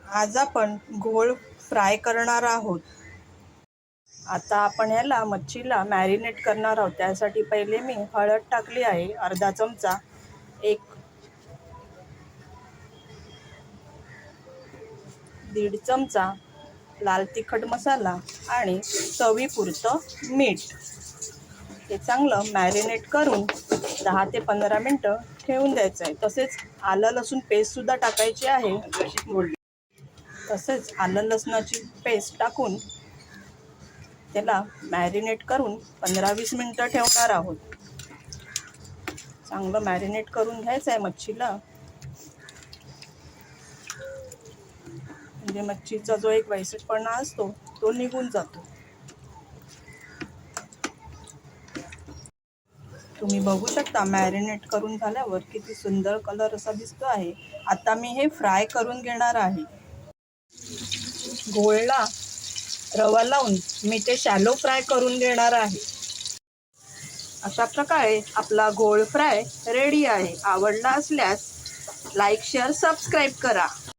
आज आपण घोळ फ्राय करणार आहोत। आता आपण याला मच्छीला मॅरिनेट करणार आहोत। त्यासाठी पहिले मी हळद टाकली आहे अर्धा चमचा, एक 1.5 चमचा लाल तिखट मसाला आणि चवीपुरतं मीठ। हे चांगलं मॅरिनेट करून 10 ते 15 मिनिटं ठेवून द्यायचं आहे। तसेच आलं लसूण पेस्ट सुद्धा टाकायची आहे। तसेच आलं लसणाची पेस्ट टाकून त्याला मॅरिनेट करून 15-20 मिनिटं ठेवणार आहोत। चांगलं मॅरिनेट करून घ्यायचं आहे मच्छीला, म्हणजे मच्छीचा जो एक वैशिष्ट्यपणा असतो तो निघून जातो। तुम्ही बघू शकता मॅरिनेट करून झाल्यावर किती सुंदर कलर असा दिसतो आहे। आता मी हे फ्राय करून घेणार आहे। घोळला रवा लावून मी ते शॅलो फ्राय करून घेणार आहे। अशा प्रकारे आपला घोळ फ्राय रेडी आहे। आवडला असल्यास लाईक, शेअर, सबस्क्राईब करा।